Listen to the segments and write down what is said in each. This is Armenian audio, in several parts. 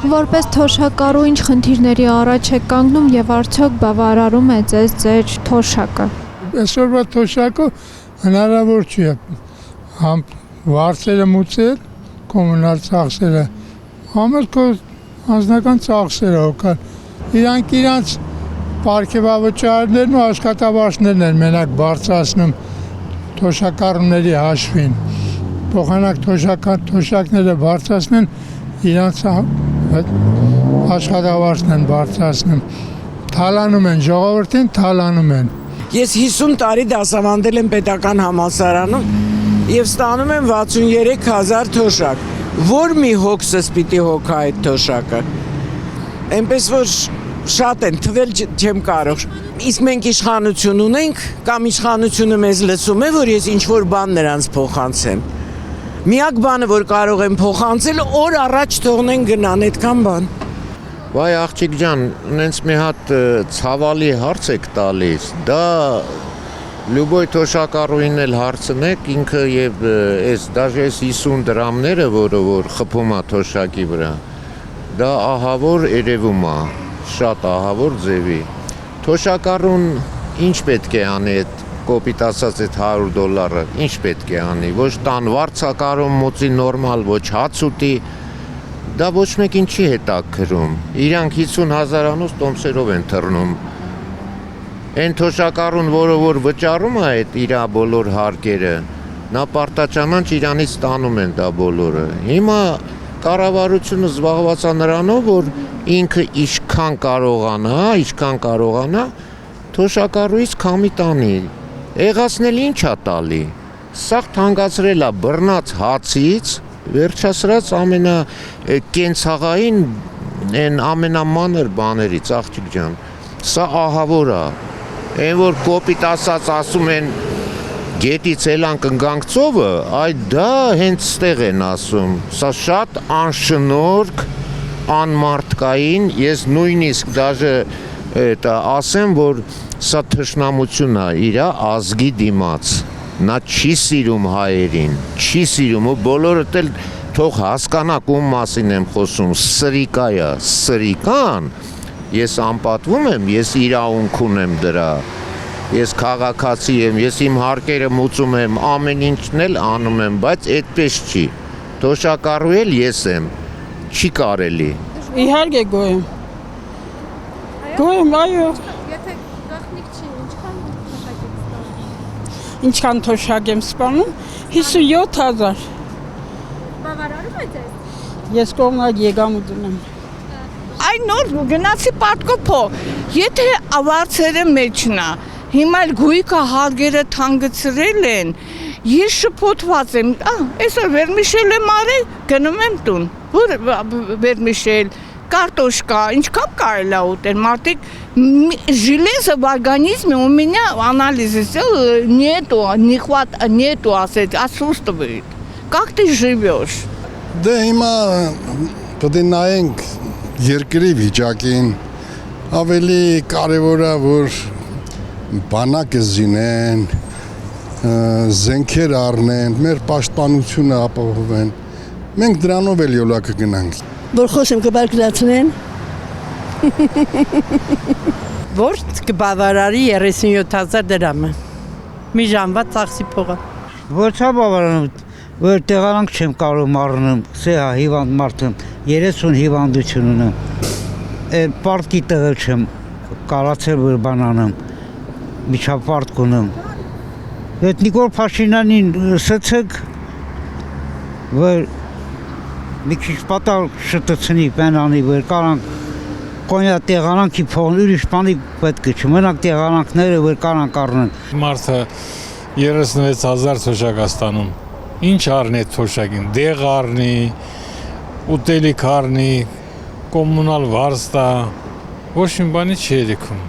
Որպես թոշակառու ինչ խնդիրների առաջ եք կանգնում եւ արդյոք բավարարում է ձեզ ձեր թոշակը։ Այսօրվա թոշակը հնարավոր չի համ վարձերը մուծել, կոմունալ ծախսերը, համել քո անձնական ծախսերը հոգալ։ Իրանք իրանց պարգևավճարներն ու աշխատավարձներն են մենակ բարձրացնում թոշակառուների հաշվին։ Փոխանակ թոշակները բարձրացնեն իրանց աշխատավարձն են բարձրացնում, թալանում են, ժողովրդին թալանում են։ Ես 50 տարի դասավանդել եմ պետական համալսարանում և ստանում եմ 63,000 թոշակ, որ մի հոգսս պիտի հոգա այդ թոշակը, այնպես որ շատ են, թվել չեմ կարող, իսկ մենք իշխանություն ունենք, կամ իշխանությունը մեզ լսում է, որ ես ինչ-որ բան նրանց փոխանցեմ, միակ բանը, որ կարող եմ փոխանցել, օր առաջ թողնեն գնան, այդքան բան։ Վայ աղջիկ ջան, նենց մի հատ ցավալի հարց եք տալիս, դա լյուբոյ թոշակառուին էլ հարցնեք, ինքը եւ այս դաժե 50 դրամները, որը որ խփում է թոշակի վրա, դա ահավոր երևում է, շատ ահավոր ձևի։ Թոշակառուն ինչ պետք է անի այդ կոպիտ ասած այդ $100, ինչ պետք է անի, ոչ տան վարձակարում մուծի նորմալ, ոչ հաց ուտի, դա ոչ մեկին չի հետաքրում, իրանք 50,000-անոց տոմսերով են թռնում, այն թոշակառուն, որը որ վճարում է այդ իրա բոլոր հարկերը, նա պարտաճամանչ իրանից ստանում են դա բոլորը, հիմա կառավարությունը զբաղված է նրանով, որ ինքը ինչքան կարողանա, թոշակառուից քամի տանի, եղածնել ինչ է տալի, սաղ թանկացրել է բռնած հացից, վերջասրած կենցաղային են ամենամանր բաներից, աղջիկ ջան, սա ահավոր է, այն որ կոպիտ ասած ասում են գետից էլան կնգանք ծովը, այդ դա հենց ստեղ են ասում, սա շատ անշնորհք, անմարդկային, ես նույնիսկ դաժե ասեմ, որ սա թշնամություն է իրա ազգի դիմաց, նա չի սիրում հայերին, չի սիրում ու բոլորդ էլ թող հասկանաք ում մասին եմ խոսում, սրիկա է, սրիկան, ես անպատվում եմ, ես իրավունք ունեմ դրա, ես քաղաքացի եմ, ես իմ հարկերը մուծում եմ, ամեն ինչն էլ անում եմ, բայց այդպես չի, թոշակառու էլ ես եմ, չի կարելի։ Իհարկե գոյեմ, այո։ Եթե գաղտնիք չի, ինչքան թոշակ եմ սպանում, 57,000։ բավարարում է ձեզ։ Ես կողմնակ եկամուտ ունեմ։ Այն նոր գնացի պատկոպո, եթե ավարձերը մեջնա, հիմա էլ գույկը հարգերը թանգցրել են, ես շփոթված եմ, այսօր վերմիշել եմ արել, գնում եմ տուն, որ վերմիշել, картошка, ինչքան կարելի է ուտել, մարդիկ железо в организме у меня анализы сделали, нету отсутствует. Как ты живешь? Դե հիմա պետք է նայենք երկրի վիճակին, ավելի կարևոր է, որ բանակը զինեն, զենքեր առնեն, մեր պաշտպանությունը ապահովեն, մենք դրանով էլ յոլա կգնանք։ Որ խոսեմ կբարգլացնեն։ Որ կբավարարի 37,000 դրամը։ Մի ժամվա ծախսի փողը։ Ոչ բավարարում, որ տեղանք չեմ կարող առնում, սա հիվանդ մարդ եմ, 30 հիվանդություն ունեմ։ Այդ պարտքի տեղը չեմ կարացել որ բան անեմ, միջապարտ կունեմ։ Այդ Նիկոլ Փաշինյանին սցեք, որ մի քիչ պատալ շտցնի բանանի որ կարանք կոնյա տեղանանքի փողն ուրիշ բանի պետք է չմնանք տեղանանքները որ կարանք առնեն։ Մարդը 36,000 թոշակ ստանում։ Ինչ առնի այդ թոշակին, դեղ առնի, ուտելիք առնի, կոմունալ վարձ տա, ոչ մի բանի չի երեքում։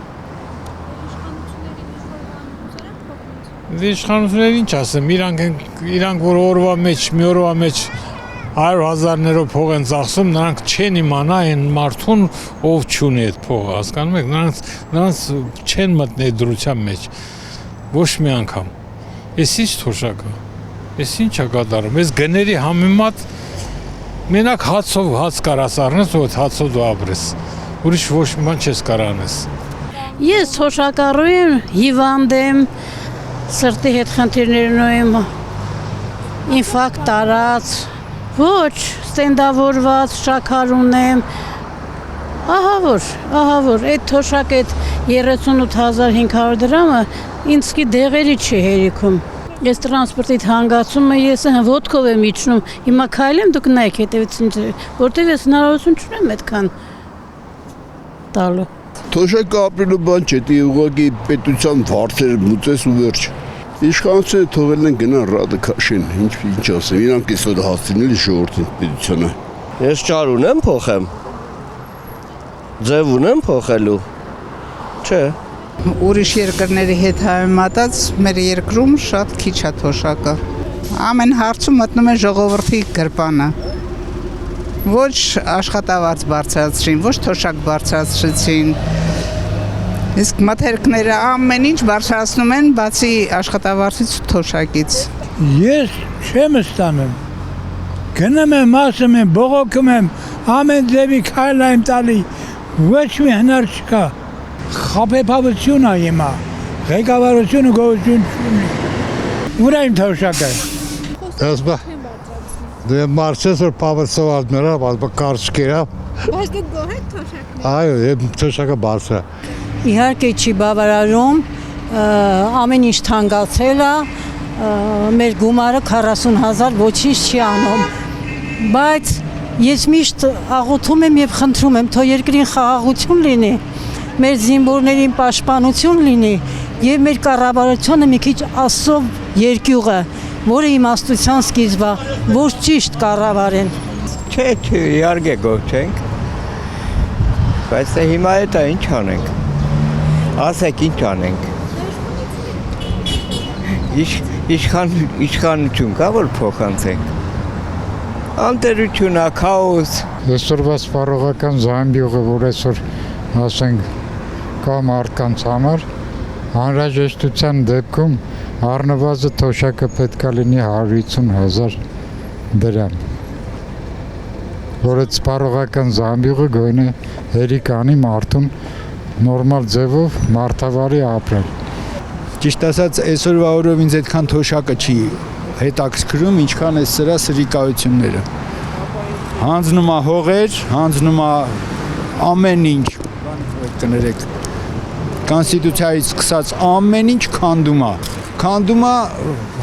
Իշխանությունները ինչ ասեմ, իրանք որ օրվա մեջ, մի օրվա մեջ 100,000-ներով փող են ծախսում, նրանք չեն իմանա այն մարդուն, ով չունի այդ փողը, հասկանում եք, նրանց չեն մտնի դրության մեջ, ոչ մի անգամ, ես ինչ թոշակը, ես ինչ է կատարում, ես գների համեմատ Մենակ հացով հաց կարաս առնես, որ հացով դու ապրես։ Ուրիշ ոչ մի բան չես կարող անես։ Ես թոշակառու եմ, հիվանդ եմ, սրտի հետ խնդիրներ ունեմ, ինֆարկտ տարած, ոչ, ստենդավորված, շաքար ունեմ, ահա որ, այդ թոշակ այդ 38,500 դրամը ինձ կի դեղերի չի հերիքում։ Ես տրանսպորտիտ հանգացումը ես ոտքով եմ իջնում, հիմա քայլեմ դուք նայեք հետևից ինձ, որտեվ ես հնարավորություն չունեմ այդքան տալու։ Թոշակը ապրելու բան չէ, դի ուղղակի պետության վարձերը մուծես ու վերջ։ Իշխանությունը թողել են գնան ռադը քաշեն, ինչ ասեմ, իրանք այսօր հասցնել ժողովրդին պետությանը։ Ես ճար ունեմ փոխեմ։ Ձև ունեմ փոխելու։ Չէ։ Ուրիշ երկրների հետ համեմատած մեր երկրում շատ քիչ է թոշակը։ Ամեն հարցում մտնում է ժողովրդի գրպանը։ Ոչ աշխատավարձ բարձրացրին, ոչ թոշակ բարձրացրեցին։ Իսկ մթերքները ամեն ինչ բարձրացնում են, բացի աշխատավարձից ու թոշակից։ Ես չեմ ստանում։ Գնում եմ, ասում եմ, բողոքում եմ, ամեն ձևի քայլ եմ տալի, ոչ մի հնար չկա։ Խաբեբավություն է հիմա, ղեկավարությունը գոյություն չունի։ Ուր է իմ թոշակը։ Դասբա դե մարսես որ պավրսով նրա բալբա կարճկերա։ Բայց դու գոհ թոշակն։ Այո, թոշակը բարձր է։ Իհարկե չի բավարարում, ամեն ինչ թանկացել է, մեր գումարը 40,000 ոչինչ չի անում, բայց ես միշտ աղոթում եմ եւ խնդրում եմ, թող երկրին խաղաղություն լինի, մեր զինվորներին պաշտպանություն լինի եւ մեր կառավարությունը մի քիչ Աստծո երկյուղը, որը իմաստության սկիզբ է, որ ճիշտ կառավարեն։ Չէ, իհարկե գոհ չենք։ Բայց հիմա դա ինչ անենք։ Ասեք ինչ անենք։ Իշխանություն կա որ փոխանցենք։ Անտերություն է, քաոս։ Այսօրվա սպառողական զամբյուղը, որ այսօր ասենք կա մարդկանց համար, անհրաժեշտության դեպքում առնվազն թոշակը պետք է լինի 150,000 դրամ։ Որ այդ սպառողական զամբյուղը գոնե հերիք անի մարդուն նորմալ ձևով մարդավարի ապրել։ Ճիշտ ասած, այսօրվա օրով ինձ այդքան թոշակը չի հետաքրքրում, ինչքան է սրա սրիկայությունները։ Հանձնում է հողեր, հանձնում է ամեն ինչ, կներեք, Կոնստիտուցիայից սկսած ամեն ինչ քանդում է։ Քանդում է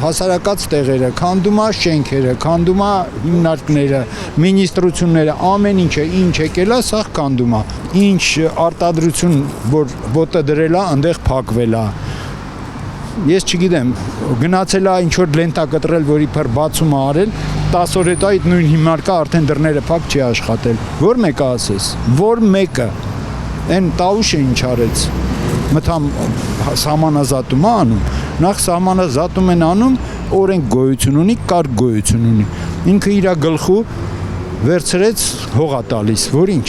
հասարակած տեղերը, քանդում է շենքերը, քանդում է հիմնարկները, մինիստրությունները, ամեն ինչը, ինչ եկել է, սա քանդում է։ Ինչ արտադրություն, որ ոտը դրել է, այնտեղ փակվել է։ Ես չգիտեմ, գնացել է ինչ որ լենտա կտրել, որ իբր բացում է արել, 10 օր հետո այդ նույն հիմնարկը արդեն դռները փակ չի աշխատել։ Որ մեկը ասես, որ մեկը, այն տաուշը ինչ արեց, մտամ սահմանազատում է անում, նախ սահմանազատում են անում, օրենք գոյություն ունի, կարգ գոյություն ունի։ Ինքը իր գլխու վերցրեց հողա տալիս, որ ինչ։